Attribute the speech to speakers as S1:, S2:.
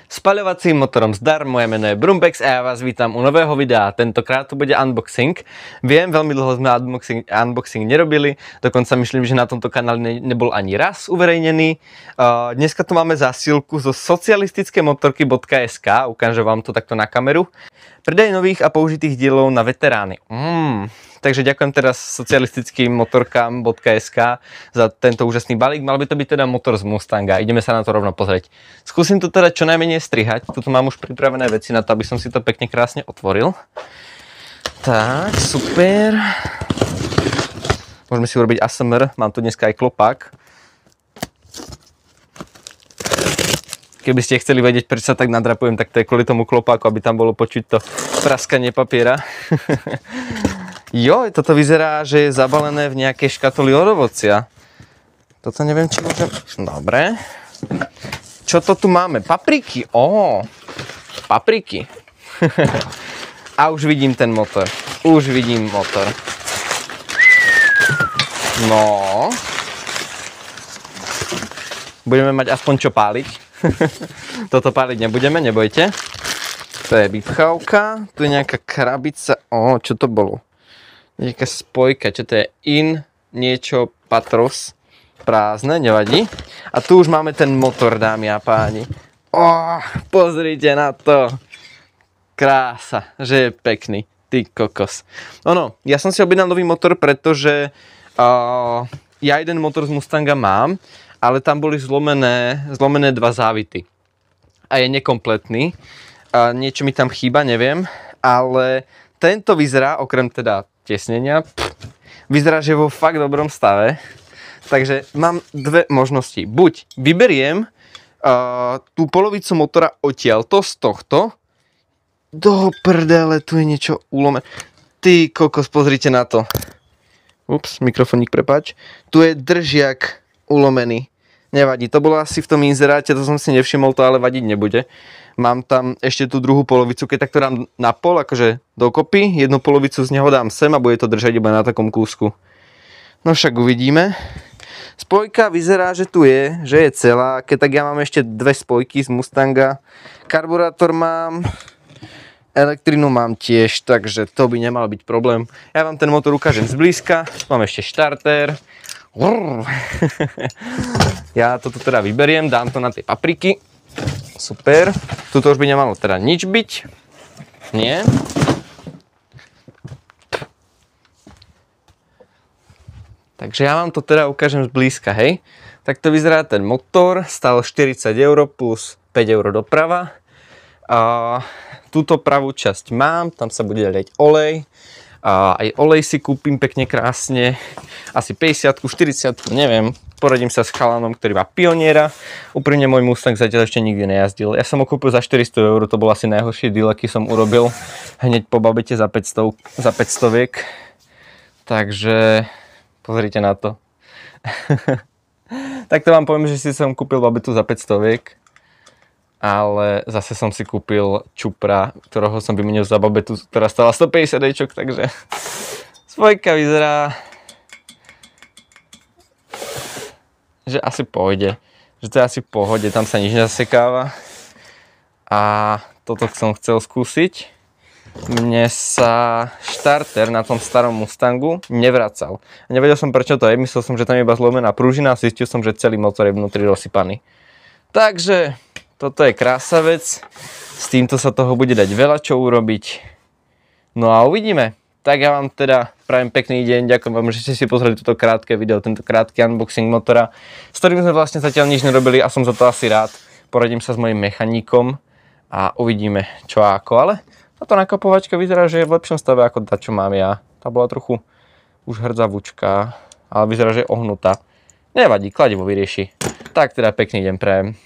S1: Spaľovacím motorom zdar, moje meno je Brumbex a ja vás vítam u nového videa. Tentokrát to bude unboxing. Viem, veľmi dlho sme unboxing nerobili, dokonca myslím, že na tomto kanále nebol ani raz uverejnený. Dneska tu máme zásielku zo socialistickemotórky.sk, ukážem vám to takto na kameru. Predaj nových a použitých dielov na veterány. Takže ďakujem teraz socialistickým motorkám.sk za tento úžasný balík. Mal by to byť teda motor z Mustanga. Ideme sa na to rovno pozrieť. Skúsim to teda čo najmenej strihať. Tuto mám už pripravené veci na to, aby som si to pekne krásne otvoril. Tak, super. Môžeme si urobiť ASMR. Mám tu dneska aj klopák. Keby ste chceli vedieť, prečo sa tak nadrapujem, tak to je kvôli tomu klopáku, aby tam bolo počuť to praskanie papiera. Jo, toto vyzerá, že je zabalené v nejakej škatuli od ovocia. Toto neviem, či môžem... Dobre. Čo to tu máme? Papriky. Papriky. A už vidím ten motor. Už vidím motor. No. Budeme mať aspoň čo páliť. Toto páliť nebudeme, nebojte. To je vypchávka. Tu je nejaká krabica. Čo to bolo? Nejaká spojka, čo to je? Niečo patros. Prázdne, nevadí. A tu už máme ten motor, dámy a páni. Pozrite na to. Krása, že je pekný. Ty kokos. Ja som si objednal nový motor, pretože ja jeden motor z Mustanga mám, ale tam boli zlomené dva závity. A je nekompletný. Niečo mi tam chýba, neviem. Ale tento vyzerá, okrem teda tesnenia, vyzerá, že je vo fakt dobrom stave. Takže mám dve možnosti. Buď vyberiem tú polovicu motora odtiaľto z tohto. Do prdele, tu je niečo ulomené. Ty kokos, pozrite na to. Ups, mikrofónik, prepáč. Tu je držiak ulomený. Nevadí, to bolo asi v tom inzeráte, to som si nevšimol, to ale vadiť nebude. Mám tam ešte tú druhú polovicu, keď tak to dám na pol, akože dokopy, jednu polovicu z neho dám sem a bude to držať iba na takom kúsku. No však uvidíme. Spojka vyzerá, že tu je, že je celá, keď tak ja mám ešte dve spojky z Mustanga. Karburátor mám, elektrinu mám tiež, takže to by nemal byť problém. Ja vám ten motor ukážem zblízka, mám ešte štartér. Ja toto teda vyberiem, dám to na tie papriky. Super. Tuto už by nemalo teda nič byť. Nie. Takže ja vám to teda ukážem zblízka, hej. Tak to vyzerá ten motor. Stál 40 € plus 5 € doprava. Túto pravú časť mám, tam sa bude liať olej. Aj olej si kúpim pekne krásne. Asi 50, 40, neviem. Poradím sa s chalanom, ktorý má Pioniera. Úprimne môj Mustang zatiaľ ešte nikdy nejazdil. Ja som ho kúpil za 400 €, to bol asi najhorší deal, aký som urobil. Hneď po babete za 500 viek. Takže pozrite na to. Tak to vám poviem, že si som kúpil babetu za 500 viek. Ale zase som si kúpil čupra, ktorého som vymenil za babetu, ktorá stala 150 €, takže spojka vyzerá, že asi pôjde, že to je asi v pohode, tam sa nič nezasekáva. A toto som chcel skúsiť. Mne sa štarter na tom starom Mustangu nevracal. Nevedel som, prečo to je, myslel som, že tam je iba zlomená pružina a zistil som, že celý motor je vnútri rozsypaný. Takže toto je krása vec. S týmto sa toho bude dať veľa čo urobiť. No a uvidíme. Tak ja vám teda prajem pekný deň. Ďakujem vám, že ste si pozreli toto krátke video, tento krátky unboxing motora, s ktorým sme vlastne zatiaľ nič nerobili a som za to asi rád. Poradím sa s mojím mechanikom a uvidíme čo a ako. Ale táto nakopovačka vyzerá, že je v lepšom stave ako tá, čo mám ja. Tá bola trochu už hrdzavúčka, ale vyzerá, že je ohnutá. Nevadí, kladivo vyrieši. Tak teda pekný deň prajem.